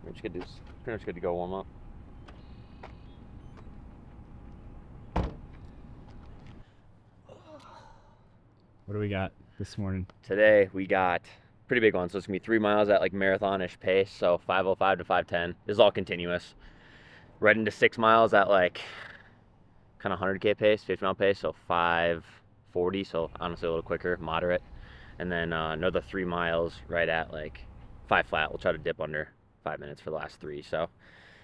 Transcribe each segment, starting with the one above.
pretty much good to go warm up. What do we got this morning? Today we got pretty big one, so it's gonna be 3 miles at like marathonish pace, so 5:05 to 5:10. This is all continuous. Right into 6 miles at like kind of 100K pace, 50-mile pace, so 5:40, so honestly a little quicker, moderate. And then another 3 miles right at like 5 flat. We'll try to dip under 5 minutes for the last 3. So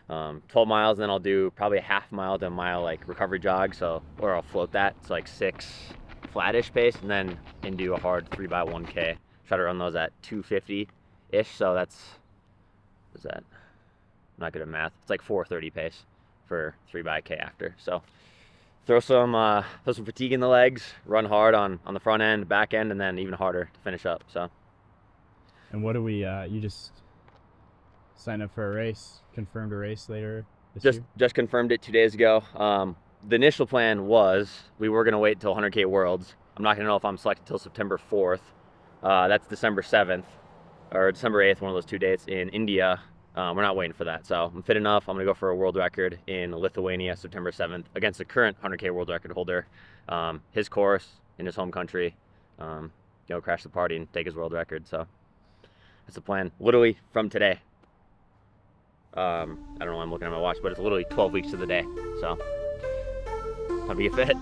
12 miles, and then I'll do probably a half mile to a mile like recovery jog, or I'll float that. It's like 6 flattish pace, and then into a hard 3x1K. Try to run those at 250-ish, so what is that? I'm not good at math. It's like 4:30 pace for 3x K after. So throw some fatigue in the legs, run hard on the front end, back end, and then even harder to finish up. So. And what do we? You just signed up for a race, confirmed a race later this year? Just confirmed it 2 days ago. The initial plan was we were gonna wait until 100K Worlds. I'm not gonna know if I'm selected until September 4th. That's December 7th or December 8th, one of those 2 dates in India. We're not waiting for that. So I'm fit enough. I'm gonna go for a world record in Lithuania, September 7th, against the current 100K world record holder. His course in his home country. Crash the party and take his world record. So that's the plan. Literally from today. I don't know why I'm looking at my watch, but it's literally 12 weeks to the day. So time to get fit.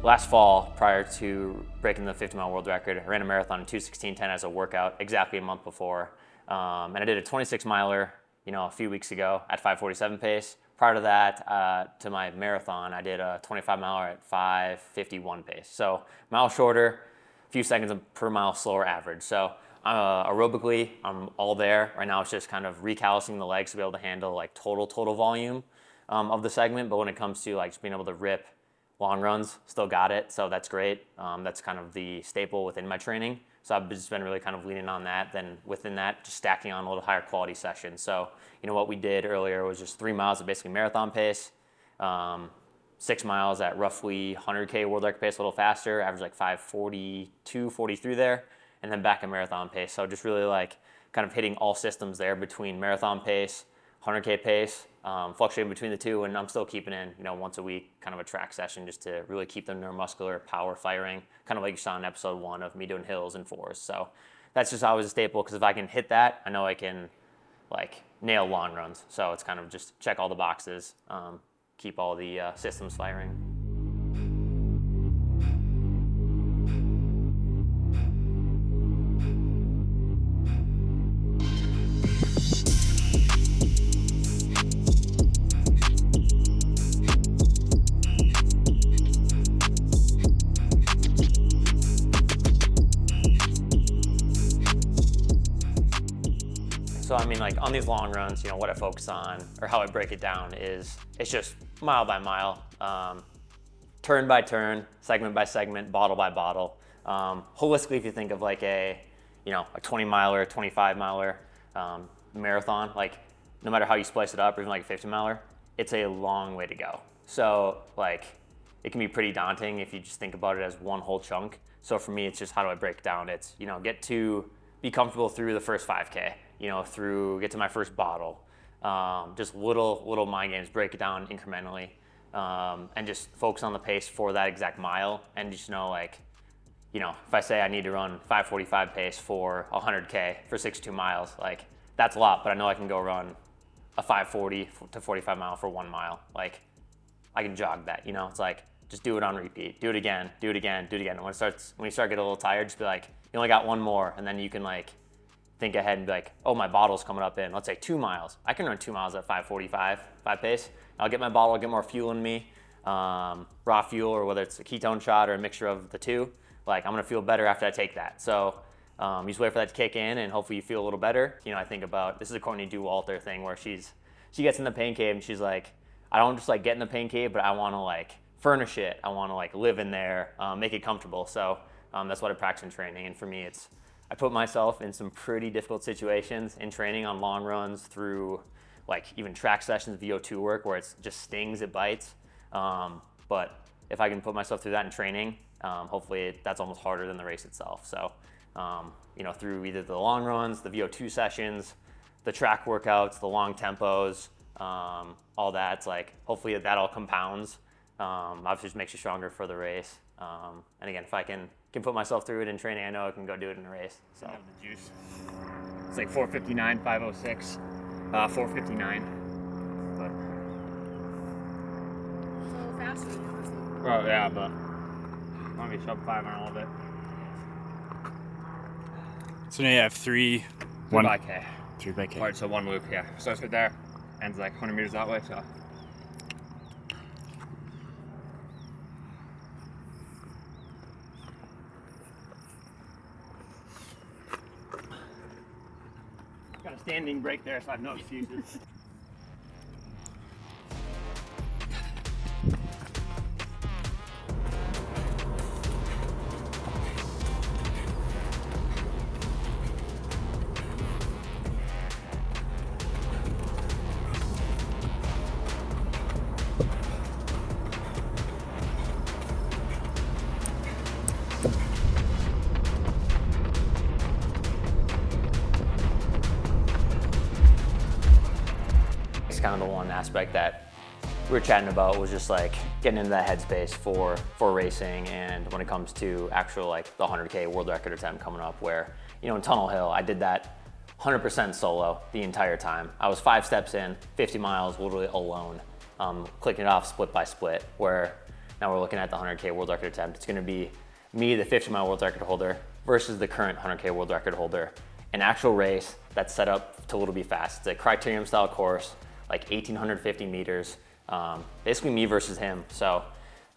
Last fall, prior to breaking the 50-mile world record, I ran a marathon in 2:16:10 as a workout exactly a month before. And I did a 26-miler, a few weeks ago at 5:47 pace. Prior to that, to my marathon, I did a 25-miler at 5:51 pace. So a mile shorter, a few seconds per mile slower average. So aerobically, I'm all there. Right now it's just kind of recalcing the legs to be able to handle like total volume of the segment. But when it comes to like just being able to rip long runs, still got it, so that's great. That's kind of the staple within my training. So I've just been really kind of leaning on that. Then within that, just stacking on a little higher quality sessions. So, what we did earlier was just 3 miles at basically marathon pace, 6 miles at roughly 100K world record pace, a little faster, average like 5:42, 43 there, and then back at marathon pace. So just really like kind of hitting all systems there between marathon pace, 100K pace, fluctuating between the two, and I'm still keeping in, once a week, kind of a track session just to really keep the neuromuscular power firing, kind of like you saw in episode 1 of me doing hills and fours. So that's just always a staple, because if I can hit that, I know I can like nail long runs. So it's kind of just check all the boxes, keep all the systems firing. So like on these long runs, what I focus on or how I break it down is it's just mile by mile, turn by turn, segment by segment, bottle by bottle. Holistically, if you think of like a 20-miler, 25-miler marathon, like no matter how you splice it up, or even like a 50-miler, it's a long way to go. So like it can be pretty daunting if you just think about it as one whole chunk. So for me, it's just how do I break it down? It's, get to be comfortable through the first 5K, get to my first bottle. Just little mind games, break it down incrementally, and just focus on the pace for that exact mile. And just if I say I need to run 5:45 pace for 100K for 62 miles, like that's a lot, but I know I can go run a 5:40 to 45 mile for 1 mile. Like I can jog that, it's like, just do it on repeat. Do it again, do it again, do it again. And when you start getting a little tired, just be like, you only got one more. And then you can like think ahead and be like, oh, my bottle's coming up in, let's say 2 miles. I can run 2 miles at 5:45, 5 pace. I'll get my bottle, I'll get more fuel in me. raw fuel, or whether it's a ketone shot or a mixture of the two, like I'm gonna feel better after I take that. So you just wait for that to kick in, and hopefully you feel a little better. You know, I think about, this is a Courtney Dauwalter thing where she gets in the pain cave and she's like, I don't just like get in the pain cave, but I want to like furnish it. I want to like live in there, make it comfortable. So that's what I practice in training. And for me, I put myself in some pretty difficult situations in training, on long runs, through like even track sessions, VO2 work, where it's just stings, it bites. But if I can put myself through that in training, hopefully that's almost harder than the race itself. So, you know, through either the long runs, the VO2 sessions, the track workouts, the long tempos, all that, it's like, hopefully that all compounds. Obviously just makes you stronger for the race. And again, if I can put myself through it in training, I know I can go do it in a race. So I have the juice. It's like 4:59, 5:06, 4:59. But So faster than yours. oh yeah, but I want to be sub 5 on a little bit. So now you have three. 3 by K. 3 by K. Alright, so one loop, yeah. Starts right there, ends like 100 meters that way, so. Got a standing break there, so I have no excuses. it's kind of the one aspect that we were chatting about, was just like getting into that headspace for racing. And when it comes to actual like the 100K world record attempt coming up, where, you know, in Tunnel Hill, I did that 100% solo the entire time. I was 5 steps in, 50 miles, literally alone, clicking it off split by split, where now we're looking at the 100K world record attempt. It's gonna be me, the 50-mile world record holder, versus the current 100K world record holder. An actual race that's set up to little be fast. It's a criterium style course, like 1,850 meters. Basically me versus him. So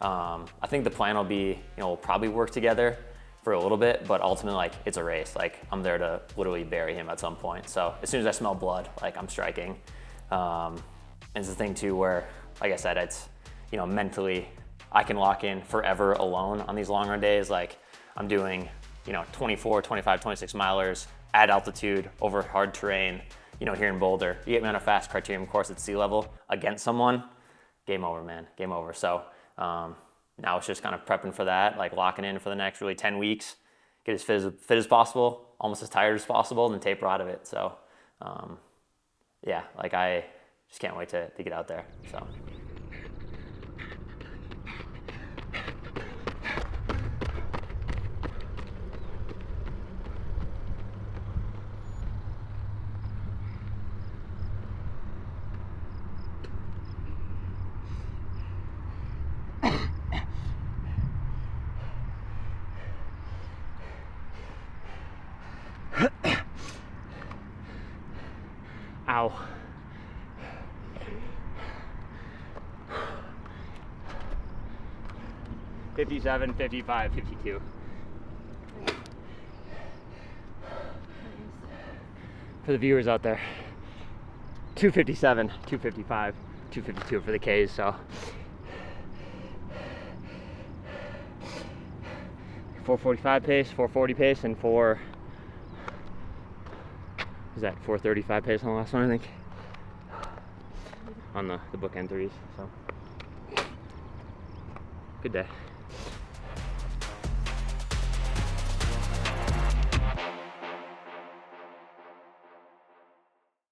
I think the plan will be, you know, we'll probably work together for a little bit, but ultimately, like, it's a race. Like, I'm there to literally bury him at some point. So as soon as I smell blood, like, I'm striking. And it's the thing too where, like I said, it's, you know, mentally I can lock in forever alone on these long run days. Like, I'm doing, you know, 24, 25, 26 milers at altitude over hard terrain, you know, here in Boulder. You get me on a fast criterium course at sea level against someone, game over, man, game over. So now it's just kind of prepping for that, like locking in for the next really 10 weeks, get as fit as possible, almost as tired as possible, and then taper out of it. So yeah, like I just can't wait to get out there, so. Ow. $57, $55, $52. For the viewers out there, $257, $255, $252 for the Ks, so. 445 pace, 440 pace, and is that 435 pace on the last one, I think? On the bookend threes, so. Good day.